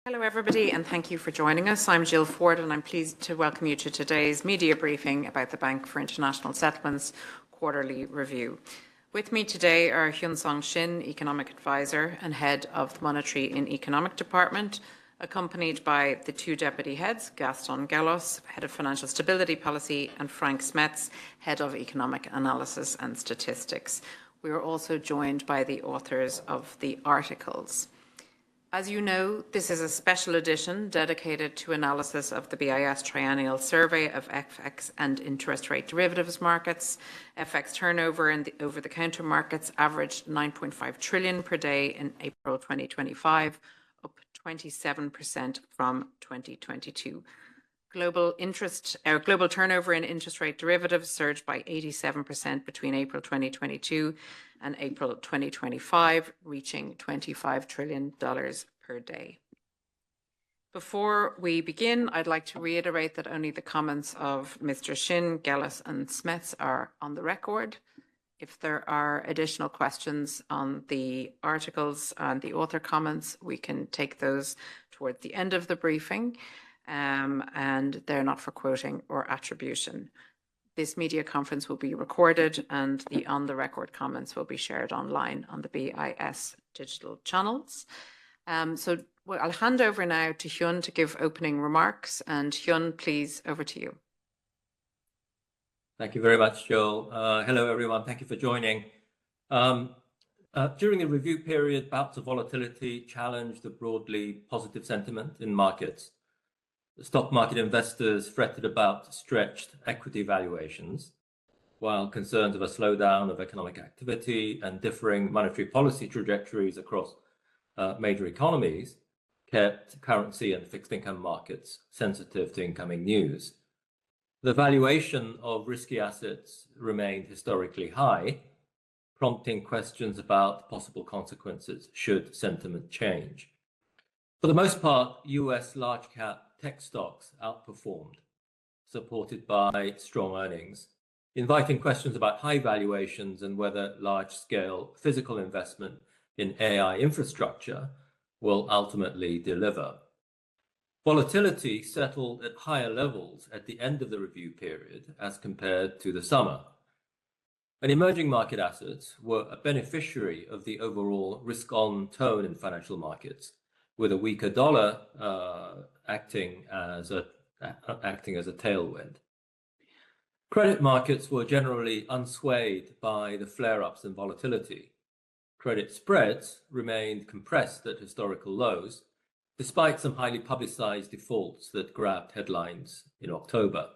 Hello everybody and thank you for joining us. I'm Jill Ford and I'm pleased to welcome you to today's media briefing about the Bank for International Settlements quarterly review. With me today are Hyun Song Shin, Economic Advisor and Head of the Monetary and Economic Department, accompanied by the two deputy heads, Gaston Gelos, Head of Financial Stability Policy, and Frank Smets, Head of Economic Analysis and Statistics. We are also joined by the authors of the articles. As you know, this is a special edition dedicated to analysis of the BIS Triennial Survey of FX and interest rate derivatives markets. FX turnover in the over-the-counter markets averaged 9.5 trillion per day in April 2025, up 27% from 2022. Global turnover in interest rate derivatives surged by 87% between April 2022 and April 2025, reaching $25 trillion per day. Before we begin, I'd like to reiterate that only the comments of Mr. Shin, Gelos and Smets are on the record. If there are additional questions on the articles and the author comments, we can take those toward the end of the briefing. And they're not for quoting or attribution. This media conference will be recorded and the on-the-record comments will be shared online on the BIS digital channels. So I'll hand over now to Hyun to give opening remarks. And Hyun, please, over to you. Thank you very much, Joel. Hello, everyone. Thank you for joining. During the review period, bouts of volatility challenged the broadly positive sentiment in markets. The stock market investors fretted about stretched equity valuations, while concerns of a slowdown of economic activity and differing monetary policy trajectories across major economies kept currency and fixed income markets sensitive to incoming news. The valuation of risky assets remained historically high, prompting questions about possible consequences should sentiment change. For the most part, US large cap tech stocks outperformed, supported by strong earnings, inviting questions about high valuations and whether large-scale physical investment in AI infrastructure will ultimately deliver. Volatility settled at higher levels at the end of the review period as compared to the summer. And emerging market assets were a beneficiary of the overall risk-on tone in financial markets, with a weaker dollar acting as a tailwind. Credit markets were generally unswayed by the flare-ups in volatility. Credit spreads remained compressed at historical lows, despite some highly publicized defaults that grabbed headlines in October.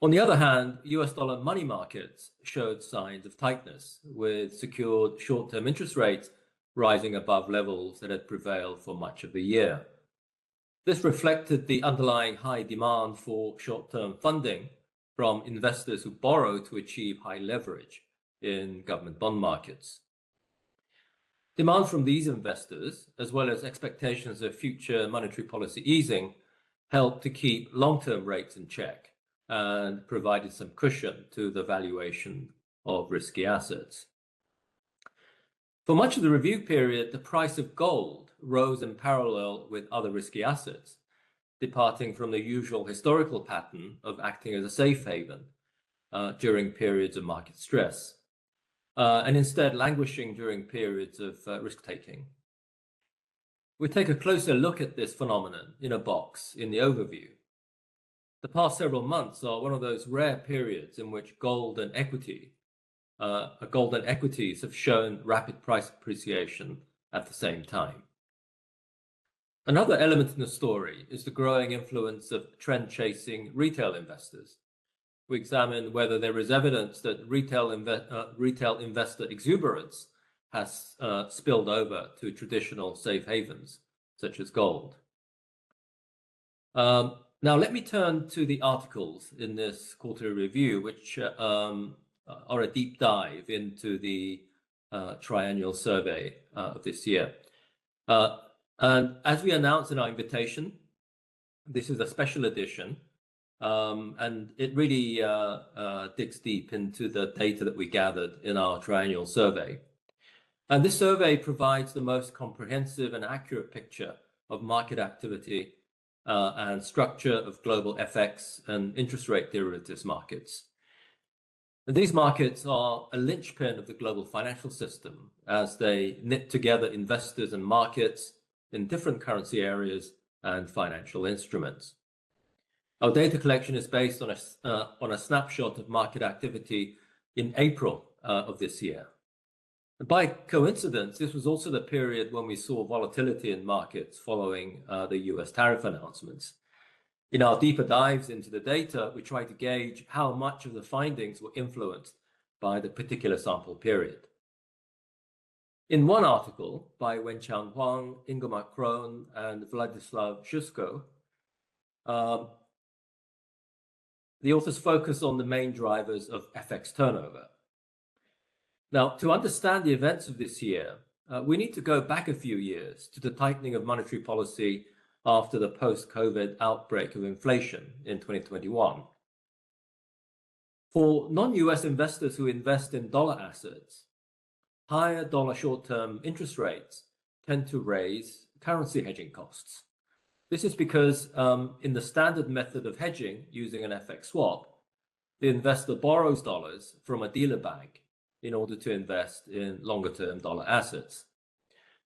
On the other hand, US dollar money markets showed signs of tightness, with secured short-term interest rates rising above levels that had prevailed for much of the year. This reflected the underlying high demand for short-term funding from investors who borrow to achieve high leverage in government bond markets. Demand from these investors, as well as expectations of future monetary policy easing, helped to keep long-term rates in check and provided some cushion to the valuation of risky assets. For much of the review period, the price of gold rose in parallel with other risky assets, departing from the usual historical pattern of acting as a safe haven during periods of market stress, and instead languishing during periods of risk-taking. We take a closer look at this phenomenon in a box in the overview. The past several months are one of those rare periods in which gold and equities have shown rapid price appreciation at the same time. Another element in the story is the growing influence of trend-chasing retail investors. We examine whether there is evidence that retail investor exuberance has spilled over to traditional safe havens, such as gold. Now, let me turn to the articles in this quarterly review, which are a deep dive into the triennial survey of this year. And as we announced in our invitation, this is a special edition, and it really digs deep into the data that we gathered in our triennial survey. And this survey provides the most comprehensive and accurate picture of market activity and structure of global FX and interest rate derivatives markets. And these markets are a linchpin of the global financial system as they knit together investors and markets in different currency areas and financial instruments. Our data collection is based on a snapshot of market activity in April of this year. And by coincidence, this was also the period when we saw volatility in markets following the US tariff announcements. In our deeper dives into the data, we try to gauge how much of the findings were influenced by the particular sample period. In one article by Wenqiang Huang, Ingemar Krohn, and Vladislav Shusko, the authors focus on the main drivers of FX turnover. Now, to understand the events of this year, we need to go back a few years to the tightening of monetary policy after the post-COVID outbreak of inflation in 2021. For non-US investors who invest in dollar assets, higher dollar short-term interest rates tend to raise currency hedging costs. This is because in the standard method of hedging using an FX swap, the investor borrows dollars from a dealer bank in order to invest in longer-term dollar assets.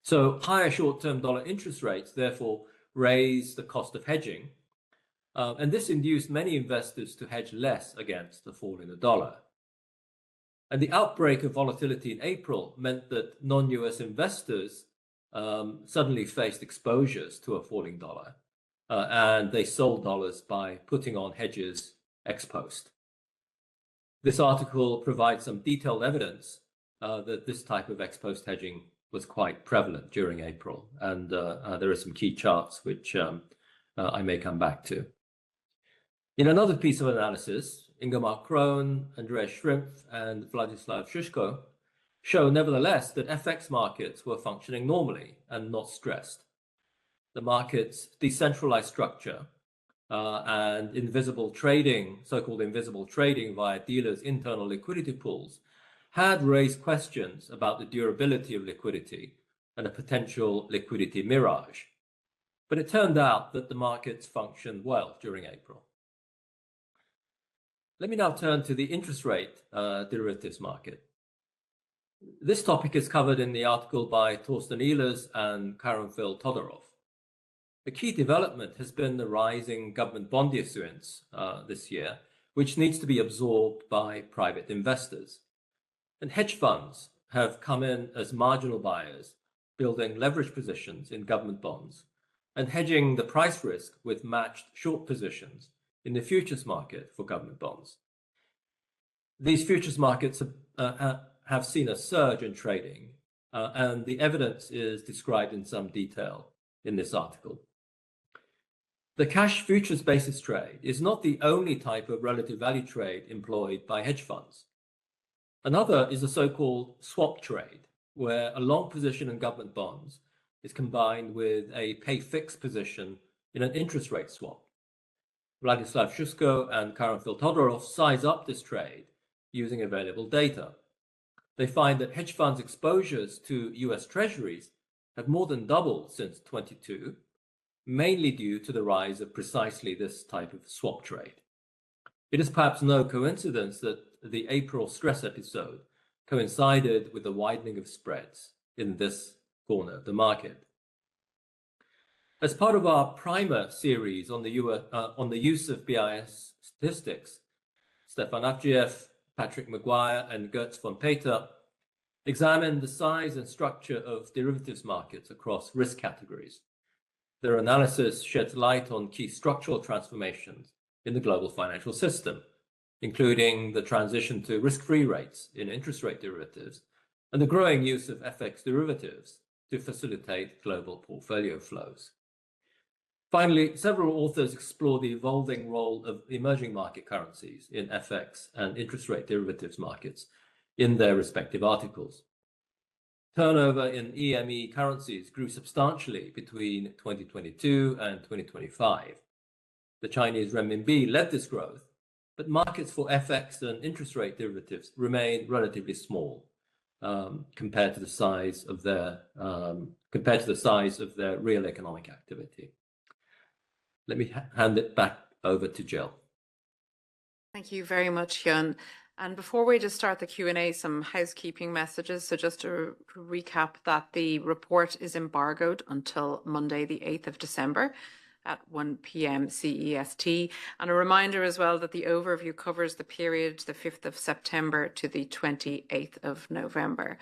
So higher short-term dollar interest rates therefore raise the cost of hedging, and this induced many investors to hedge less against the fall in the dollar. And the outbreak of volatility in April meant that non-US investors suddenly faced exposures to a falling dollar, and they sold dollars by putting on hedges ex post. This article provides some detailed evidence that this type of ex post hedging was quite prevalent during April, and there are some key charts which I may come back to. In another piece of analysis, Ingemar Krohn, Andreas Schrimpf, and Vladislav Shushko show nevertheless that FX markets were functioning normally and not stressed. The market's decentralized structure and invisible trading, so-called invisible trading via dealers' internal liquidity pools, had raised questions about the durability of liquidity and a potential liquidity mirage. But it turned out that the markets functioned well during April. Let me now turn to the interest rate derivatives market. This topic is covered in the article by Torsten Ehlers and Karenfil Todorov. The key development has been the rising government bond issuance this year, which needs to be absorbed by private investors. And hedge funds have come in as marginal buyers, building leverage positions in government bonds and hedging the price risk with matched short positions in the futures market for government bonds. These futures markets have seen a surge in trading, and the evidence is described in some detail in this article. The cash futures basis trade is not the only type of relative value trade employed by hedge funds. Another is the so-called swap trade, where a long position in government bonds is combined with a pay-fixed position in an interest rate swap. Vladislav Shusko and Karenfil Todorov size up this trade using available data. They find that hedge funds' exposures to US Treasuries have more than doubled since 2022, mainly due to the rise of precisely this type of swap trade. It is perhaps no coincidence that the April stress episode coincided with the widening of spreads in this corner of the market. As part of our primer series on the use of BIS statistics, Stefan Avgiev, Patrick Maguire, and Gertz von Peter examined the size and structure of derivatives markets across risk categories. Their analysis sheds light on key structural transformations in the global financial system, including the transition to risk-free rates in interest rate derivatives and the growing use of FX derivatives to facilitate global portfolio flows. Finally, several authors explore the evolving role of emerging market currencies in FX and interest rate derivatives markets in their respective articles. Turnover in EME currencies grew substantially between 2022 and 2025. The Chinese renminbi led this growth, but markets for FX and interest rate derivatives remain relatively small, compared to the size of their real economic activity. Let me hand it back over to Jill. Thank you very much, Hyun. And before we just start the Q&A, some housekeeping messages. So just to recap that the report is embargoed until Monday, the 8th of December at 1 p.m. CEST. And a reminder as well that the overview covers the period the 5th of September to the 28th of November.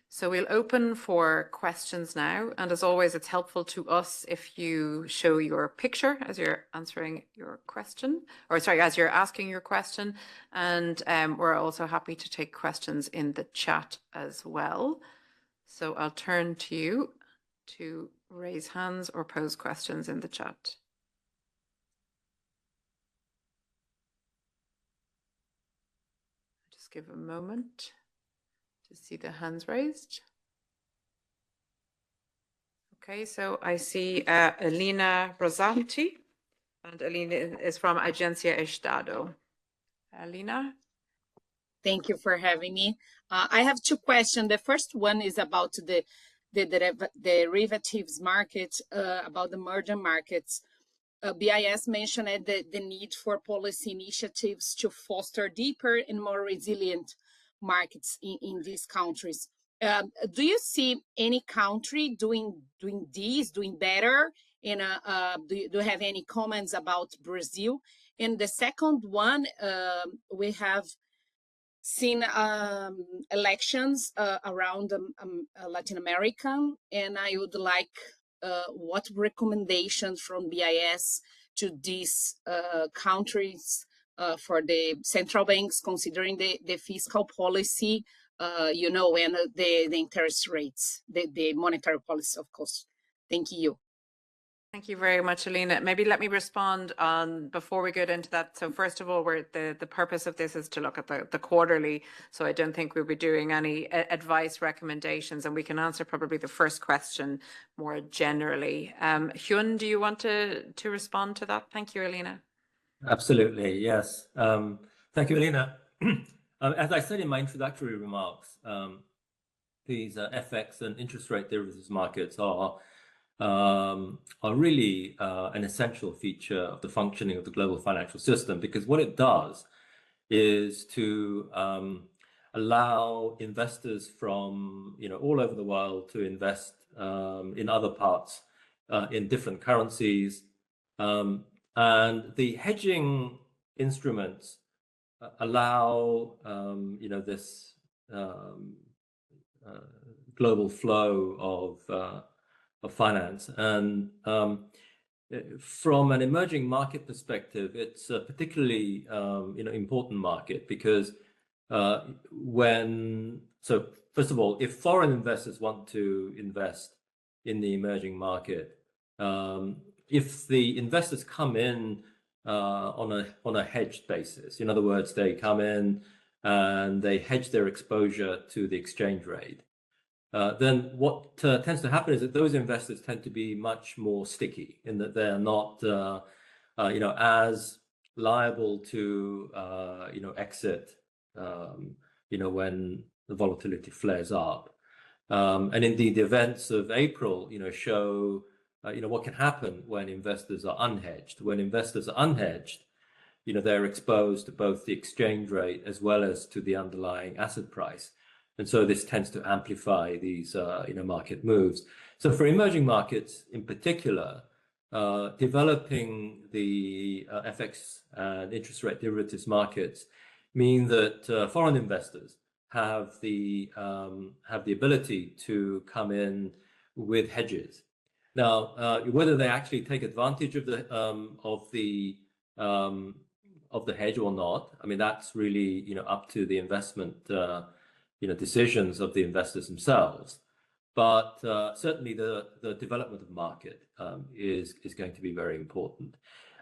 So we'll open for questions now. And as always, it's helpful to us if you show your picture as you're answering your question, or sorry, as you're asking your question. And we're also happy to take questions in the chat as well. So I'll turn to you to raise hands or pose questions in the chat. Just give a moment to see the hands raised. Okay, so I see Elena Rosanti, and Elena is from Agencia Estado. Elena? Thank you for having me. I have two questions. The first one is about the derivatives market, about the emerging markets. BIS mentioned the need for policy initiatives to foster deeper and more resilient markets in these countries. Do you see any country doing better? And do you have any comments about Brazil? And the second one, we have seen elections around Latin America, and I would like what recommendations from BIS to these countries for the central banks, considering the fiscal policy, and the interest rates, the monetary policy, of course. Thank you. Thank you very much, Elena. Maybe let me respond on before we get into that. So first of all, the purpose of this is to look at the quarterly. So I don't think we'll be doing any advice recommendations, and we can answer probably the first question more generally. Hyun, do you want to respond to that? Thank you, Elena. Absolutely, yes. Thank you, Elena. As I said in my introductory remarks, these FX and interest rate derivatives markets are really an essential feature of the functioning of the global financial system, because what it does is to allow investors from all over the world to invest in other parts in different currencies, and the hedging instruments allow this global flow of finance. And from an emerging market perspective, it's a particularly important market, because first of all, if foreign investors want to invest in the emerging market, if the investors come in on a hedged basis, in other words, they come in and they hedge their exposure to the exchange rate, then what tends to happen is that those investors tend to be much more sticky, in that they're not as liable to exit when the volatility flares up. And indeed, the events of April show what can happen when investors are unhedged. When investors are unhedged, they're exposed to both the exchange rate as well as to the underlying asset price. And so this tends to amplify these market moves. So for emerging markets in particular, developing the FX and interest rate derivatives markets mean that foreign investors have the ability to come in with hedges. Now, whether they actually take advantage of the hedge or not, I mean, that's really up to the investment decisions of the investors themselves. But certainly the development of the market is going to be very important.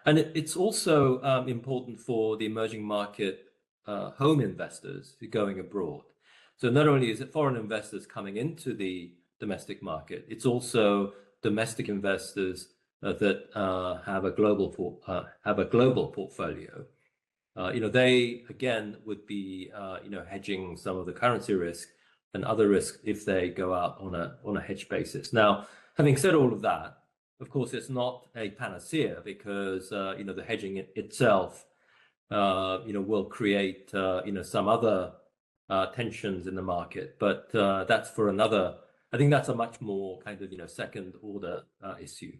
And it's also important for the emerging market home investors going abroad. So not only is it foreign investors coming into the domestic market, it's also domestic investors that have a global portfolio. They again would be hedging some of the currency risk other risks if they go out on a hedge basis. Now, having said all of that, of course, it's not a panacea because the hedging itself will create some other tensions in the market, but that's for another. I think that's a much more kind of second order issue.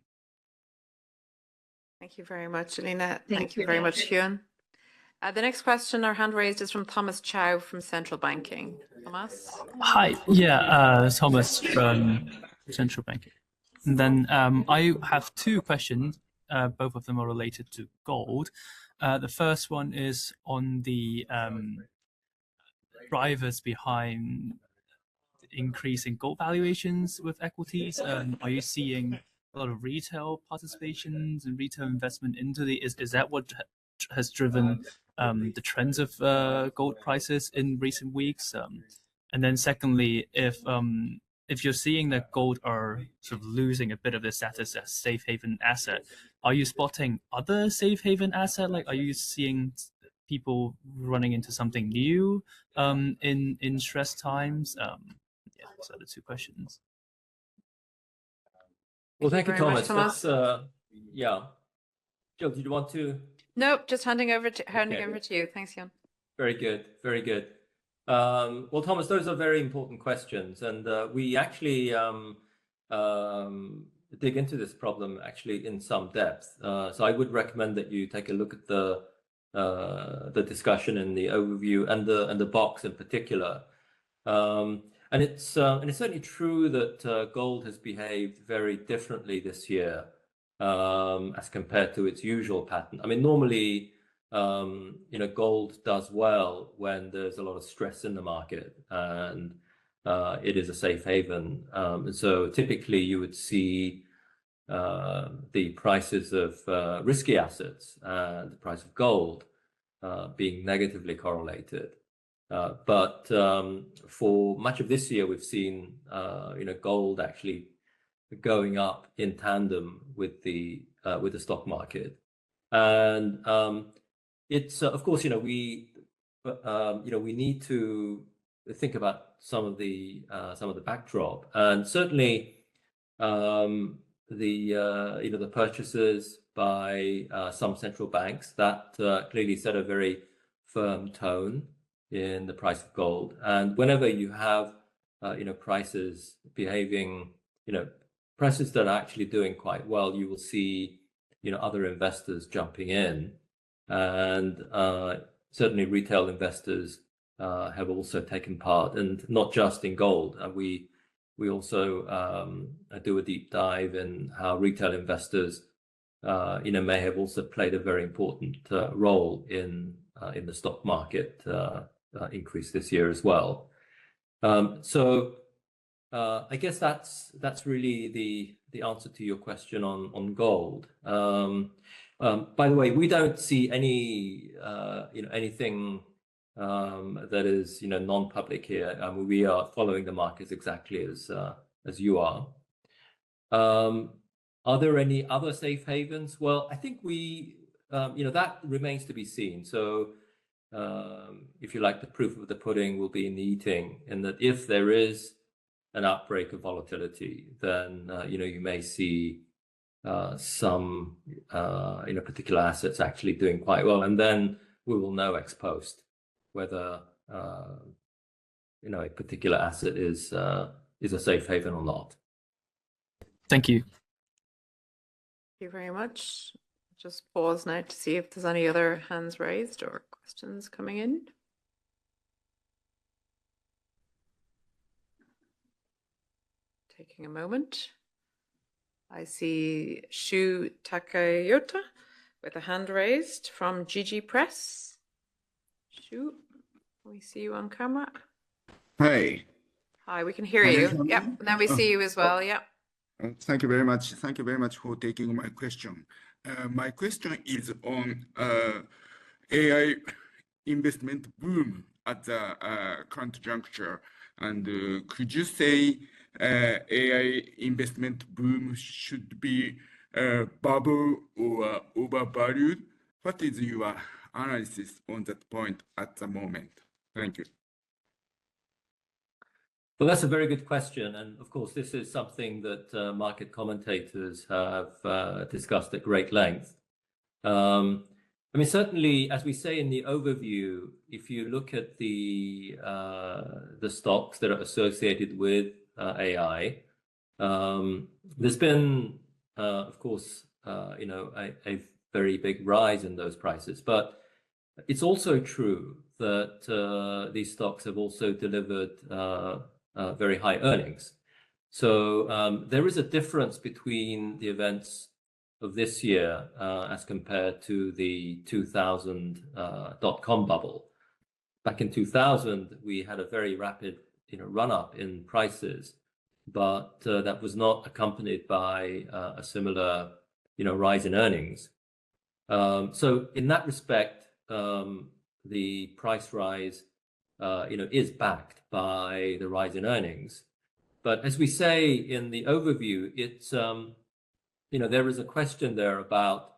Thank you very much, Alina. Thank you you. very much, Hyun. The next question, our hand raised, is from Thomas Chow from Central Banking. Thomas? Hi, yeah, Thomas from Central Banking. And then I have two questions. Both of them are related to gold. The first one is on the drivers behind the increase in gold valuations with equities. Are you seeing a lot of retail participations and retail investment into the? Is that what has driven the trends of gold prices in recent weeks? And then secondly, if you're seeing that gold are sort of losing a bit of their status as safe haven asset, are you spotting other safe haven asset? Like, are you seeing people running into something new in stress times? Yeah, so the two questions. Well, thank you, Thomas. Thomas. Yeah. Jill, did you want to? Nope, just handing over to you. Thanks, Hyun. Very good, very good. Well, Thomas, those are very important questions, and we actually dig into this problem actually in some depth. So I would recommend that you take a look at the discussion in the overview and the box in particular. And it's certainly true that gold has behaved very differently this year as compared to its usual pattern. I mean, normally, gold does well when there's a lot of stress in the market, and it is a safe haven. And so typically you would see the prices of risky assets and the price of gold being negatively correlated. But for much of this year, we've seen gold actually going up in tandem with the stock market, and it's of course we need to think about some of the backdrop, and certainly the purchases by some central banks that clearly set a very firm tone in the price of gold. And whenever you have prices behaving, prices that are actually doing quite well, you will see other investors jumping in, and certainly retail investors have also taken part, and not just in gold. We also do a deep dive in how retail investors may have also played a very important role in the stock market increase this year as well. So I guess that's really the answer to your question on gold. By the way, we don't see any anything that is non-public here. We are following the markets exactly as you are. Are there any other safe havens? Well, I think that remains to be seen. So if you like, the proof of the pudding will be in the eating, in that if there is an outbreak of volatility, then you may see some particular assets actually doing quite well, and then we will know ex post whether a particular asset is a safe haven or not. Thank you. Thank you very much. Just pause now to see if there's any other hands raised or questions coming in. Taking a moment. I see Shu Takayota with a hand raised from GG Press. Shu, we see you on camera. Hi. Hi, we can hear you. Yep, now we see you as well. Yep. Thank you very much. Thank you very much for taking my question. My question is on AI investment boom at the current juncture. And could you say AI investment boom should be bubble or overvalued? What is your analysis on that point at the moment? Thank you. Well, that's a very good question. And of course, this is something that market commentators have discussed at great length. I mean, certainly, as we say in the overview, if you look at the stocks that are associated with AI, there's been, of course, a very big rise in those prices. But it's also true that these stocks have also delivered very high earnings. So there is a difference between the events of this year as compared to the 2000 dot-com bubble. Back in 2000, we had a very rapid run up in prices, but that was not accompanied by a similar rise in earnings. So in that respect, the price rise is backed by the rise in earnings. But as we say in the overview, it's there is a question there about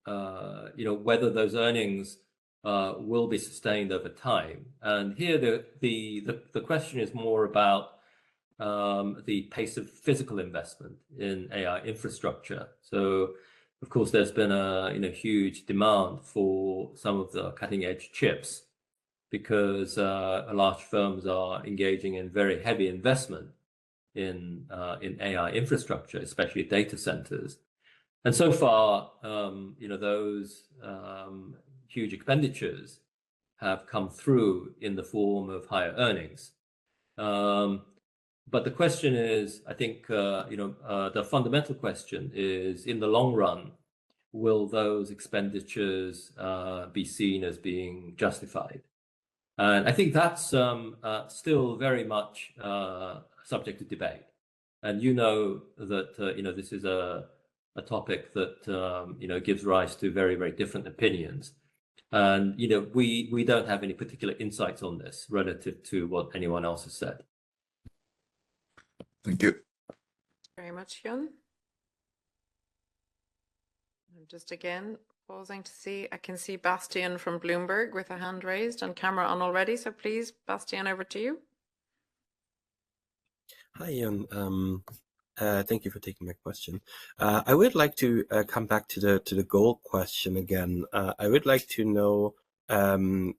whether those earnings will be sustained over time. And here the question is more about the pace of physical investment in AI infrastructure. So of course, there's been a huge demand for some of the cutting edge chips because large firms are engaging in very heavy investment in AI infrastructure, especially data centers. And so far, those huge expenditures have come through in the form of higher earnings. But the question is, I think, the fundamental question is, in the long run, will those expenditures be seen as being justified? And I think that's still very much subject to debate. And that this is a topic that gives rise to very, very different opinions. And we don't have any particular insights on this relative to what anyone else has said. Thank you. Very much, Hyun. I'm just again pausing to see. I can see Bastian from Bloomberg with a hand raised and camera on already. So please, Bastian, over to you. Hi, Hyun. Thank you for taking my question. I would like to come back to the gold question again. I would like to know, can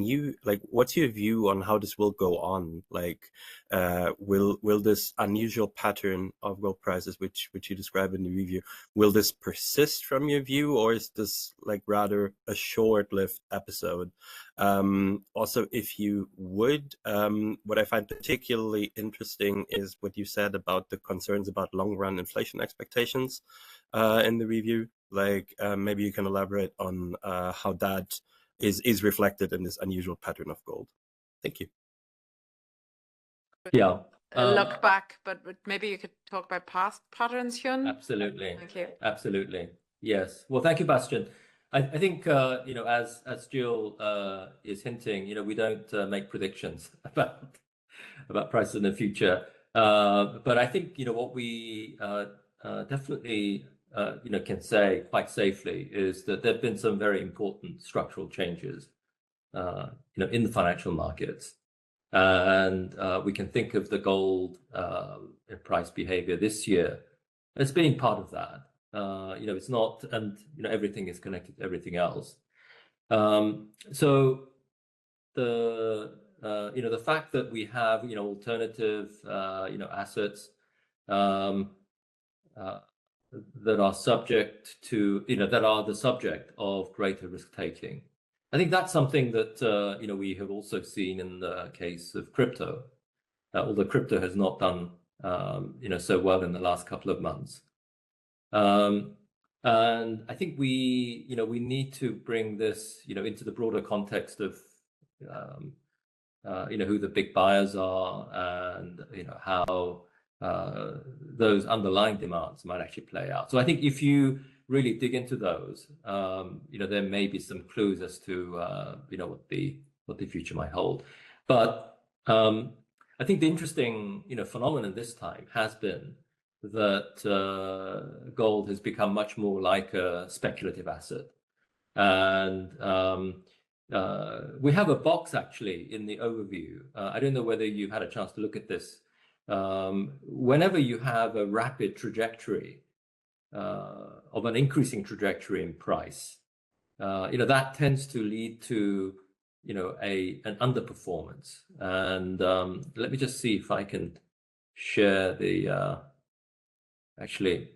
you what's your view on how this will go on? Will this unusual pattern of gold prices, which you describe in the review, will this persist from your view, or is this rather a short-lived episode? Also, if you would, what I find particularly interesting is what you said about the concerns about long-run inflation expectations in the review. Maybe you can elaborate on how that is reflected in this unusual pattern of gold. Thank you. Yeah. Look back, but maybe you could talk about past patterns, Hyun. Absolutely. Thank you. Absolutely. Yes. Well, thank you, Bastian. I think as Jill is hinting, we don't make predictions about prices in the future. But I think what we definitely can say quite safely is that there have been some very important structural changes in the financial markets. And we can think of the gold price behavior this year as being part of that. It's not, and everything is connected to everything else. So the fact that we have alternative assets that are subject to that are the subject of greater risk taking. I think that's something that we have also seen in the case of crypto, although crypto has not done so well in the last couple of months. And I think we need to bring this into the broader context of who the big buyers are and how those underlying demands might actually play out. So I think if you really dig into those, there may be some clues as to what the future might hold. But I think the interesting phenomenon this time has been that gold has become much more like a speculative asset, and we have a box actually in the overview. I don't know whether you've had a chance to look at this. Whenever you have a rapid trajectory of an increasing trajectory in price, that tends to lead to, an underperformance. And let me just see if I can share the, actually,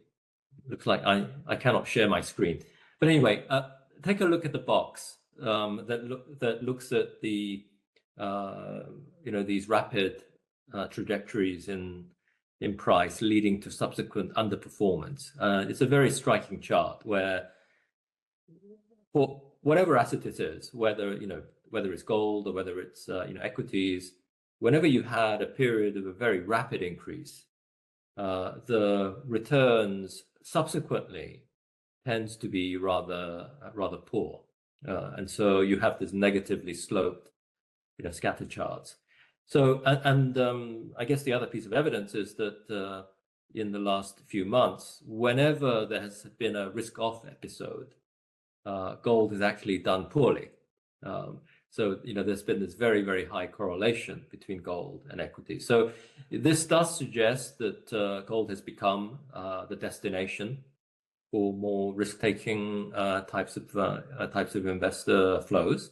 looks like I cannot share my screen. But anyway, take a look at the box that looks at the, these rapid trajectories in price leading to subsequent underperformance. It's a very striking chart where for whatever asset it is, whether it's gold or whether it's equities, whenever you had a period of a very rapid increase, the returns subsequently tends to be rather poor, and so you have this negatively sloped, scatter charts. So I guess the other piece of evidence is that in the last few months, whenever there has been a risk-off episode, gold has actually done poorly. So, there's been this very, very high correlation between gold and equity. So this does suggest that gold has become the destination for more risk-taking types of investor flows.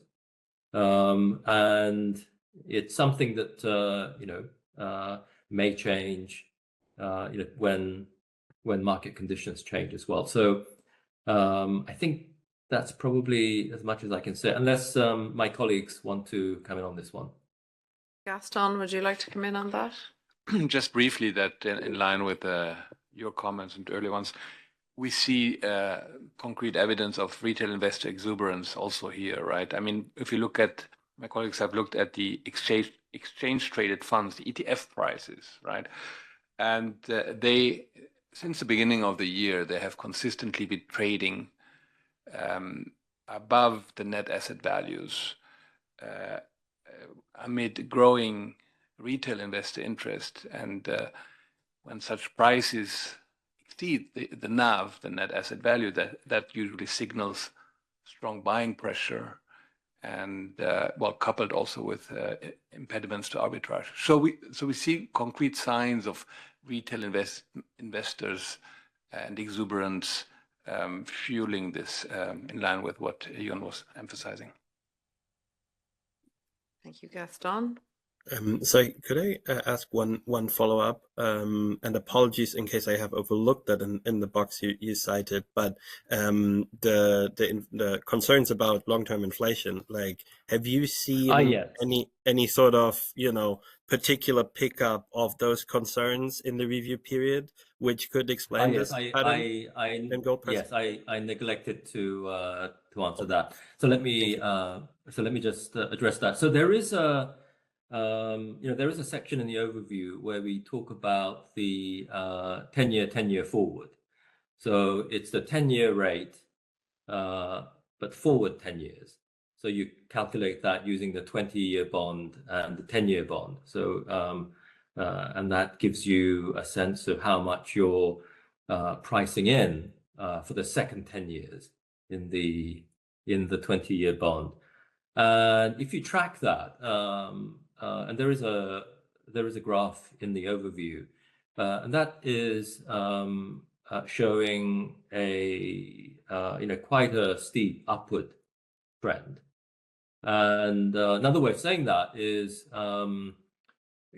And it's something that, may change, when market conditions change as well. So I think that's probably as much as I can say, unless my colleagues want to come in on this one. Gaston, would you like to come in on that? Just briefly, that in line with your comments and early ones, we see concrete evidence of retail investor exuberance also here, right? I mean, if you look at, my colleagues have looked at the exchange traded funds, the ETF prices, right? And they, since the beginning of the year, they have consistently been trading above the net asset values amid growing retail investor interest. And when such prices exceed the NAV, the net asset value, that usually signals strong buying pressure, and coupled also with impediments to arbitrage. So we see concrete signs of retail investors and exuberance fueling this, in line with what Hyun was emphasizing. Thank you, Gaston. So could I ask one follow-up? And apologies in case I have overlooked that in the box you cited, but the concerns about long-term inflation, like, have you seen Yes. any sort of particular pickup of those concerns in the review period, which could explain this pattern in gold price? Yes, I neglected to answer that. So let me just address that. So there is a section in the overview where we talk about the 10-year forward. So it's the 10-year rate, but forward 10 years. So you calculate that using the 20-year bond and the 10-year bond. So and that gives you a sense of how much you're pricing in for the second 10 years in the 20-year bond. And if you track that, and there is a graph in the overview, and that is showing a quite a steep upward trend. And another way of saying that is,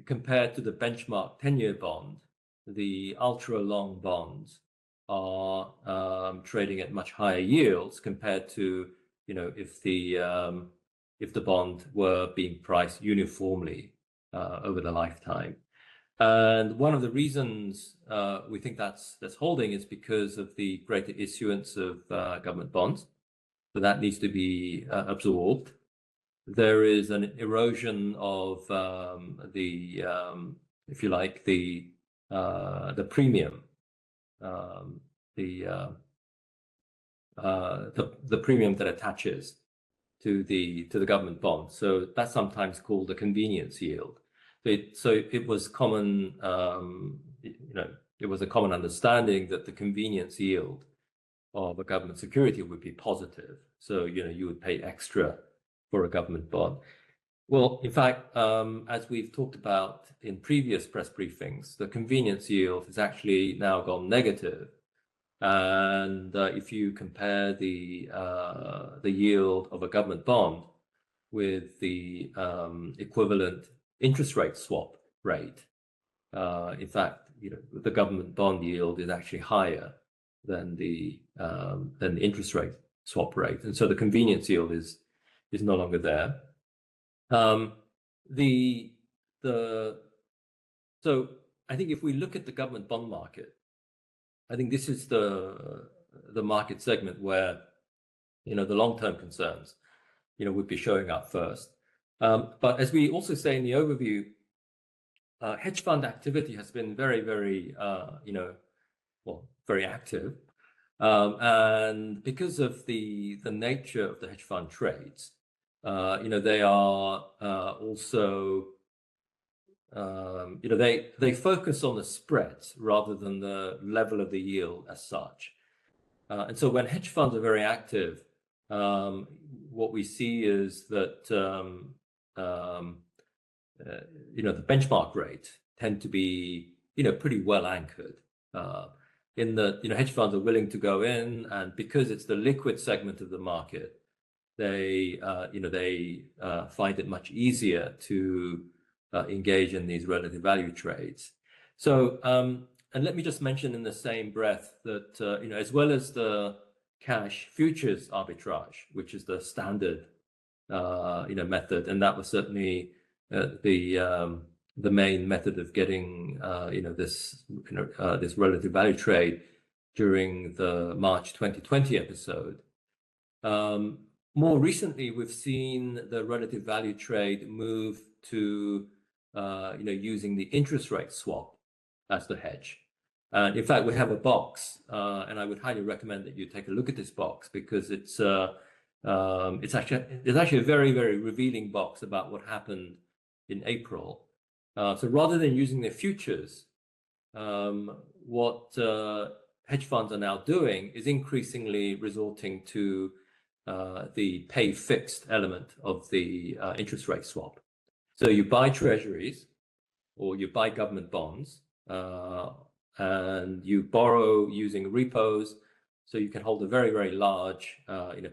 compared to the benchmark 10-year bond, the ultra long bonds are trading at much higher yields compared to if the bond were being priced uniformly over the lifetime. And one of the reasons we think that's holding is because of the greater issuance of government bonds. So that needs to be absorbed. There is an erosion of the, if you like, the premium, the premium that attaches to the government bond. So that's sometimes called the convenience yield. So it was common, it was a common understanding that the convenience yield of a government security would be positive. So you would pay extra for a government bond? Well, in fact, as we've talked about in previous press briefings, the convenience yield has actually now gone negative. And if you compare the yield of a government bond with the equivalent interest rate swap rate, in fact, the government bond yield is actually higher than the interest rate swap rate, and so the convenience yield is no longer there. So I think if we look at the government bond market, I think this is the market segment where the long-term concerns would be showing up first. But as we also say in the overview, hedge fund activity has been very, very very active, and because of the nature of the hedge fund trades, they are also they focus on the spreads rather than the level of the yield as such. And so when hedge funds are very active, what we see is that the benchmark rates tend to be pretty well anchored. In that hedge funds are willing to go in, and because it's the liquid segment of the market, they find it much easier to engage in these relative value trades. So and let me just mention in the same breath that as well as the cash futures arbitrage, which is the standard method, and that was certainly the main method of getting this relative value trade during the March 2020 episode. More recently, we've seen the relative value trade move to using the interest rate swap as the hedge. And in fact, we have a box, and I would highly recommend that you take a look at this box, because it's actually a very, very revealing box about what happened in April. So rather than using the futures, what hedge funds are now doing is increasingly resorting to the pay fixed element of the interest rate swap. So you buy treasuries or you buy government bonds, and you borrow using repos, so you can hold a very, very large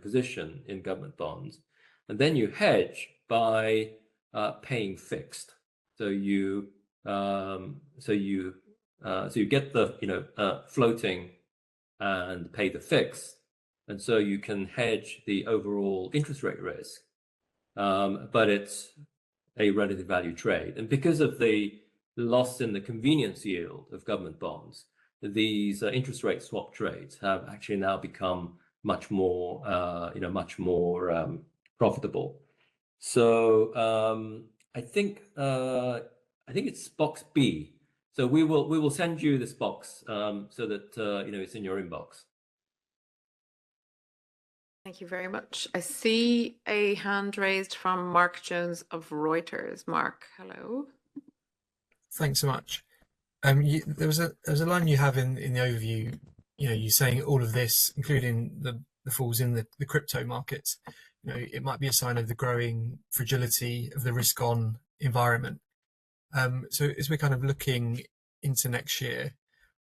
position in government bonds, and then you hedge by paying fixed. So you get the floating and pay the fixed, and so you can hedge the overall interest rate risk, but it's a relative value trade. And because of the loss in the convenience yield of government bonds, these interest rate swap trades have actually now become much more profitable. So I think it's box B. So we will send you this box so that it's in your inbox. Thank you very much. I see a hand raised from Mark Jones of Reuters. Mark, hello. Thanks so much. There was a line you have in the overview, you saying all of this, including the falls in the crypto markets, it might be a sign of the growing fragility of the risk-on environment. So as we're kind of looking into next year,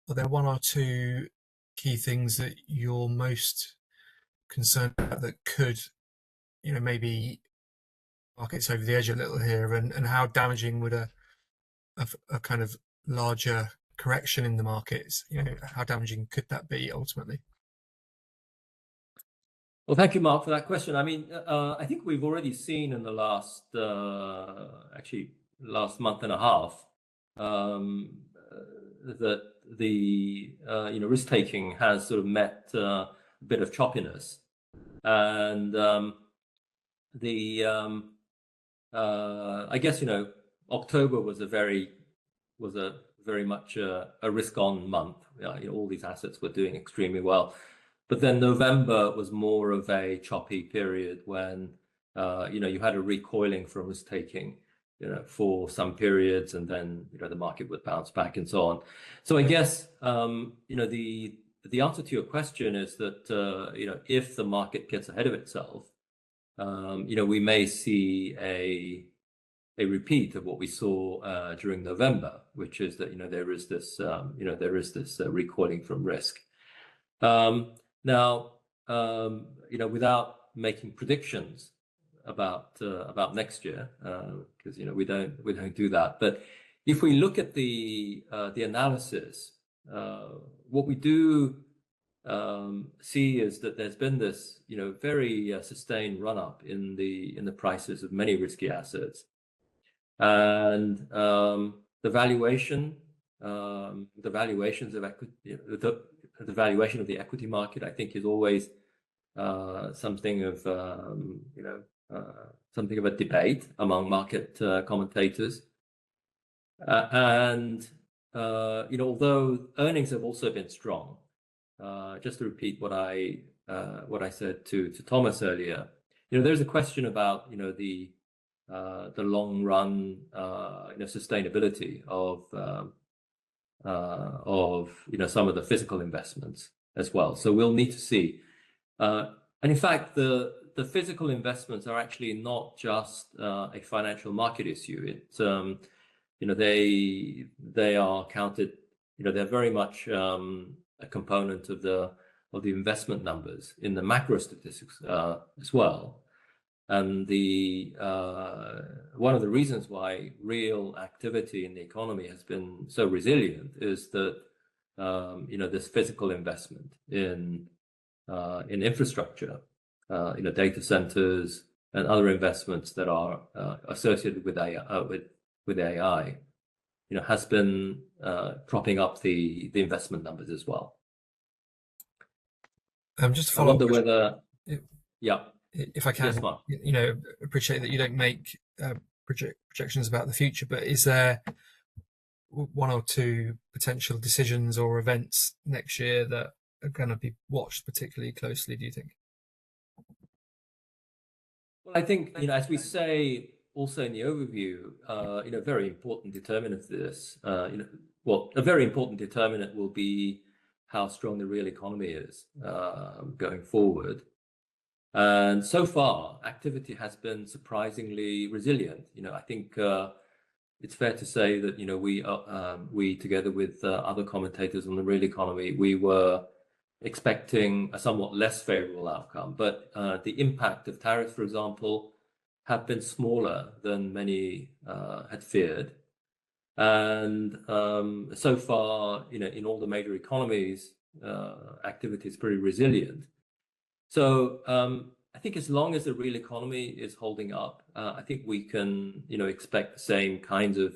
are there one or two key things that you're most concerned about that could, maybe markets over the edge a little here, and how damaging would a kind of larger correction in the markets, how damaging could that be ultimately? Well, thank you, Mark, for that question. I mean, I think we've already seen in the last month and a half that the risk taking has sort of met a bit of choppiness, and I guess October was very much a risk-on month. All these assets were doing extremely well. But then November was more of a choppy period when, you had a recoiling from risk-taking, for some periods, and then, the market would bounce back and so on. So I guess, the answer to your question is that, if the market gets ahead of itself, we may see a repeat of what we saw during November, which is that there is this recoiling from risk. Now, without making predictions about next year, because we don't do that. But if we look at the analysis, what we do see is that there's been this very sustained run up in the prices of many risky assets, and the valuation of equity, the valuation of the equity market, I think, is always something of a debate among market commentators. And although earnings have also been strong, just to repeat what I said to Thomas earlier, there's a question about the long run sustainability of some of the fiscal investments as well. So we'll need to see. And in fact, the physical investments are actually not just a financial market issue. It's they are counted. They're very much a component of the investment numbers in the macro statistics as well. And one of the reasons why real activity in the economy has been so resilient is that this physical investment in infrastructure, data centers, and other investments that are associated with AI, has been propping up the investment numbers as well. Just to follow up, whether, if I can, yes, appreciate that you don't make projections about the future, but is there one or two potential decisions or events next year that are going to be watched particularly closely, do you think? Well, I think, as we say also in the overview, very important determinant of this, a very important determinant will be how strong the real economy is going forward. And so far, activity has been surprisingly resilient. I think it's fair to say that we together with other commentators on the real economy, we were expecting a somewhat less favorable outcome. But the impact of tariffs, for example, have been smaller than many had feared. And so far, in all the major economies, activity is pretty resilient. So I think as long as the real economy is holding up, I think we can, expect the same kinds of,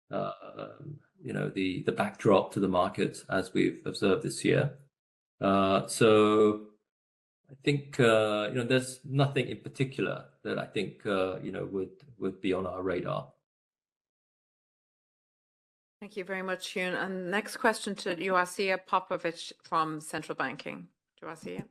the backdrop to the markets as we've observed this year. So I think, there's nothing in particular that I think, would be on our radar. Thank you very much, Hyun. And next question to Joasia Popovic from Central Banking. Joasia.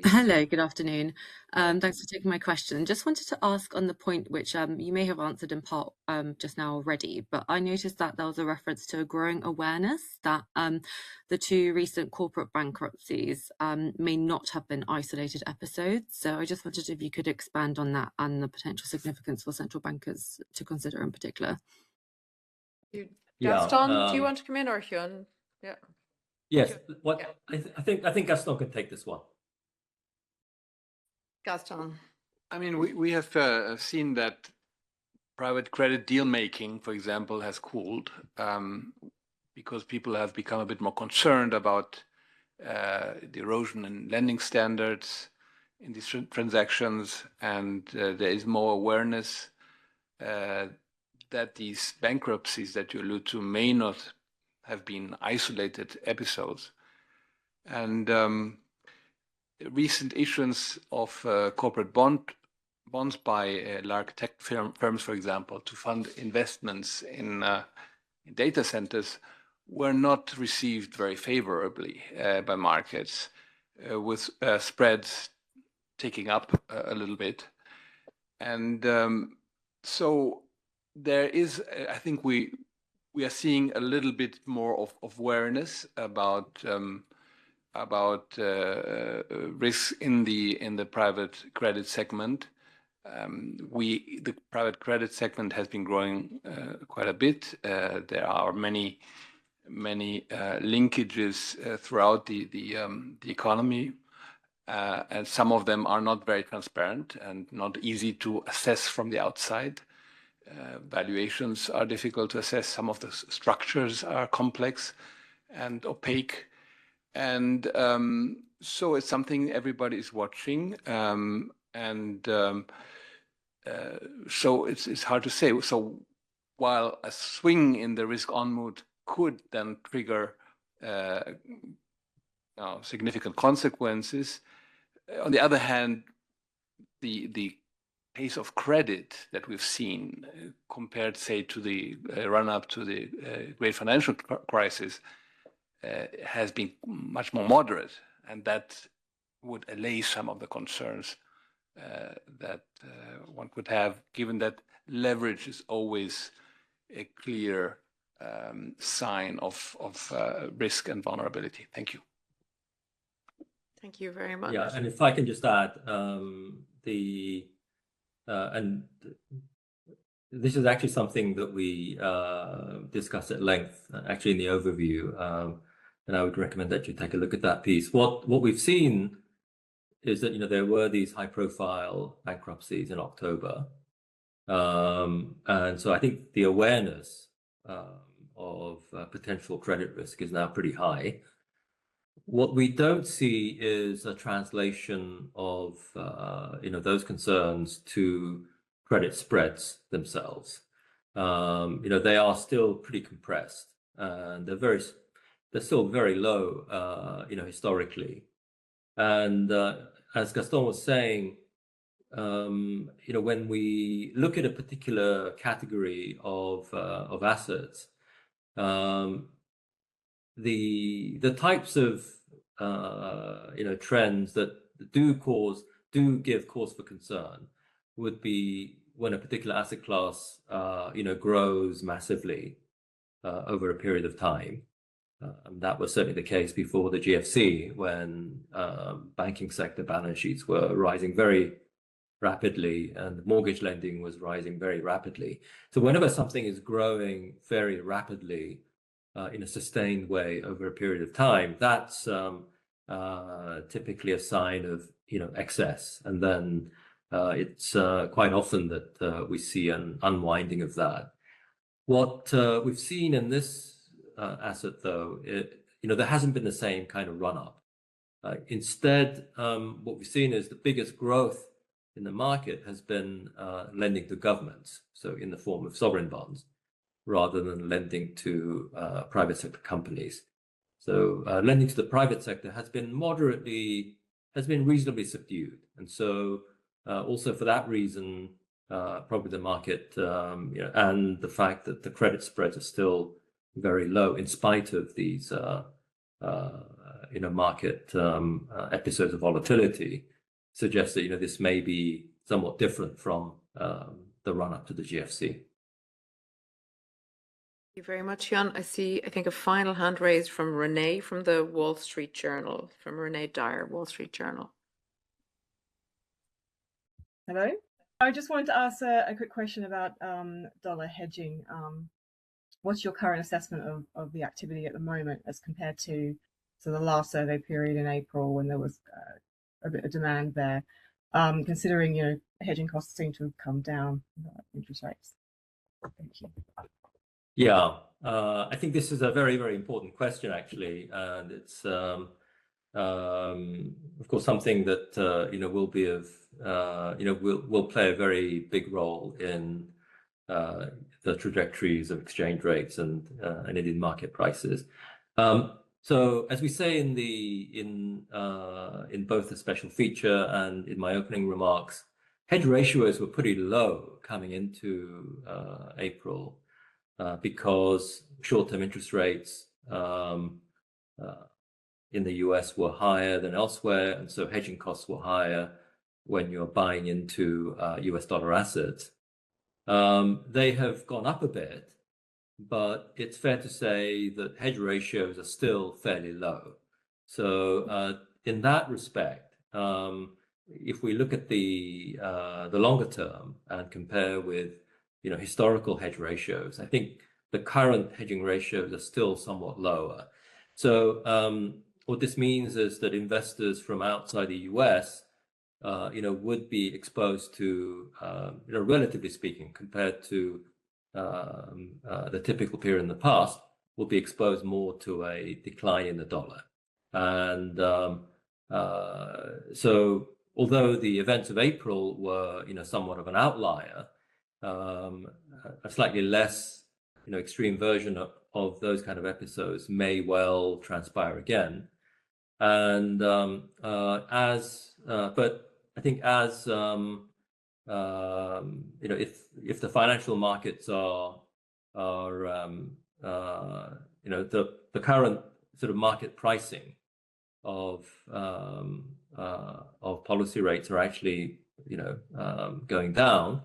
Hello, good afternoon. Thanks for taking my question. Just wanted to ask on the point which you may have answered in part just now already, but I noticed that there was a reference to a growing awareness that the two recent corporate bankruptcies may not have been isolated episodes. So I just wondered if you could expand on that and the potential significance for central bankers to consider in particular. Gaston, do you want to come in, or Hyun? Yeah. Yes. I think Gaston can take this one. Gaston. I mean, we have seen that private credit deal making, for example, has cooled because people have become a bit more concerned about the erosion in lending standards in these transactions, and there is more awareness that these bankruptcies that you allude to may not have been isolated episodes. And recent issuance of corporate bonds by large tech firms, for example, to fund investments in data centers were not received very favorably by markets, with spreads ticking up a little bit. And so there is, I think we are seeing a little bit more of awareness about about risk in the private credit segment. The private credit segment has been growing quite a bit. There are many linkages throughout the economy, and some of them are not very transparent and not easy to assess from the outside. Valuations are difficult to assess. Some of the structures are complex and opaque, and so it's something everybody is watching, so it's hard to say. So while a swing in the risk on mood could then trigger significant consequences, on the other hand, the pace of credit that we've seen compared, say, to the run-up to the great financial crisis has been much more moderate, and that would allay some of the concerns that one could have, given that leverage is always a clear sign of risk and vulnerability. Thank you. Thank you very much. Yeah, and if I can just add, and this is actually something that we discussed at length, actually in the overview, and I would recommend that you take a look at that piece. What we've seen is that there were these high-profile bankruptcies in October, and so I think the awareness of potential credit risk is now pretty high. What we don't see is a translation of those concerns to credit spreads themselves. They are still pretty compressed, and they're still very low, historically. And as Gaston was saying, when we look at a particular category of assets, the types of trends that do give cause for concern would be when a particular asset class grows massively over a period of time. That was certainly the case before the GFC, when banking sector balance sheets were rising very rapidly and mortgage lending was rising very rapidly. So whenever something is growing very rapidly in a sustained way over a period of time, that's typically a sign of excess, and then it's quite often that we see an unwinding of that. What we've seen in this asset, though, there hasn't been the same kind of run-up. Instead, what we've seen is the biggest growth in the market has been lending to governments, so in the form of sovereign bonds, rather than lending to private sector companies. So lending to the private sector has been reasonably subdued. And so also for that reason, probably the market, and the fact that the credit spreads are still very low in spite of these, market episodes of volatility, suggests that, this may be somewhat different from the run-up to the GFC. Thank you very much, Hyun. I think a final hand raised from Renee from the Wall Street Journal, from Renee Dyer, Wall Street Journal. Hello. I just wanted to ask a quick question about dollar hedging. What's your current assessment of the activity at the moment as compared to the last survey period in April, when there was a bit of demand there, considering hedging costs seem to have come down, interest rates? Thank you. Yeah, I think this is a very, very important question, actually, and it's of course something that will be of will play a very big role in the trajectories of exchange rates and in market prices. So as we say in both the special feature and in my opening remarks, hedge ratios were pretty low coming into April because short-term interest rates in the US were higher than elsewhere, and so hedging costs were higher when you're buying into US dollar assets. They have gone up a bit, but it's fair to say that hedge ratios are still fairly low. So in that respect, if we look at the longer term and compare with historical hedge ratios, I think the current hedging ratios are still somewhat lower. So what this means is that investors from outside the US, would be exposed to, relatively speaking, compared to the typical period in the past, will be exposed more to a decline in the dollar. And so although the events of April were, somewhat of an outlier, a slightly less, extreme version of those kind of episodes may well transpire again. And but I think as if the financial markets are the current sort of market pricing of policy rates are actually going down,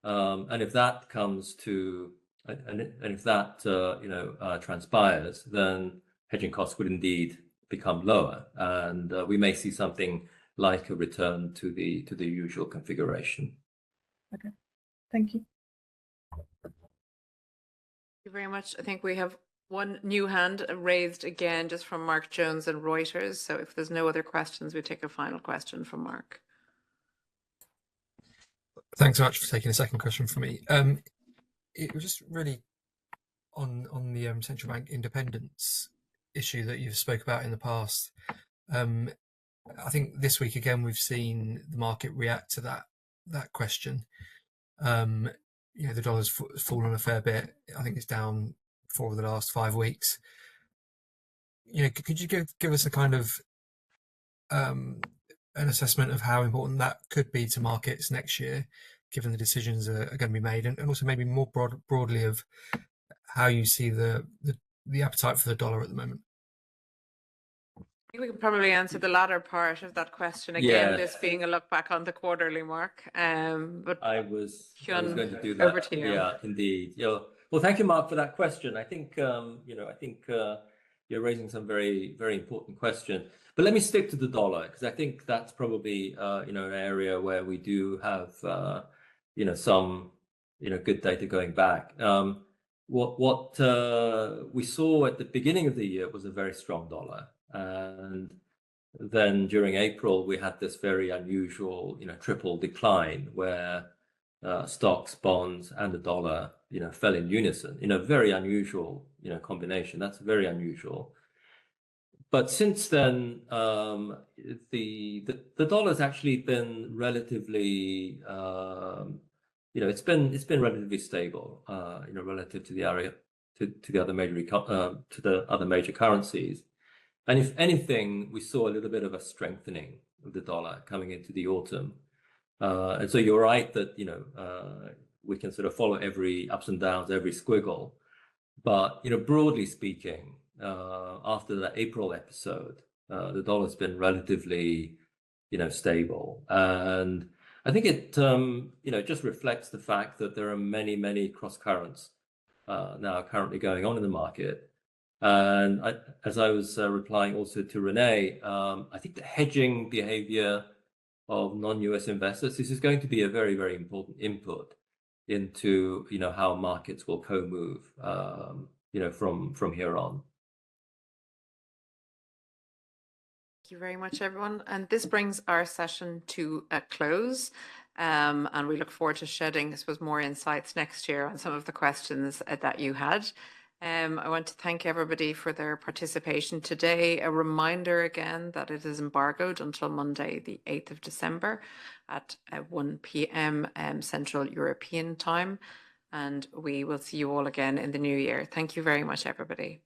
and if that comes to and if that transpires, then hedging costs would indeed become lower, and we may see something like a return to the usual configuration. Okay, thank you. Thank you very much. I think we have one new hand raised again, just from Mark Jones and Reuters. So if there's no other questions, we take a final question from Mark. Thanks so much for taking a second question from me. It was just really on the central bank independence issue that you've spoke about in the past. I think this week again we've seen the market react to that question. The dollar's fallen a fair bit. I think it's down 4 of the last 5 weeks. Could you give us a kind of an assessment of how important that could be to markets next year, given the decisions are going to be made, and also maybe more broadly of how you see the appetite for the dollar at the moment? I think we can probably answer the latter part of that question again, this being a look back on the quarterly, Mark. But I was Hyun, going to do that. over to you. Yeah, indeed. Well, thank you, Mark, for that question. I think you're raising some very, very important question. But let me stick to the dollar, because I think that's probably an area where we do have some good data going back. What we saw at the beginning of the year was a very strong dollar, and then during April we had this very unusual triple decline where stocks, bonds, and the dollar fell in unison. Very unusual combination. That's very unusual. But since then, the dollar's actually been relatively it's been relatively stable, relative to the area to the other major currencies. And if anything, we saw a little bit of a strengthening of the dollar coming into the autumn. And so you're right that we can sort of follow every ups and downs, every squiggle. But broadly speaking, after the April episode, the dollar's been relatively stable, and I think it just reflects the fact that there are many cross currents now currently going on in the market. And as I was replying also to Renee, I think the hedging behavior of non-US investors, this is going to be a very, very important input into how markets will co-move from here on. Thank you very much, everyone. And this brings our session to a close. And we look forward to shedding, I suppose, more insights next year on some of the questions that you had. I want to thank everybody for their participation today. A reminder again that it is embargoed until Monday, the 8th of December at 1 p.m. Central European time. And we will see you all again in the new year. Thank you very much, everybody.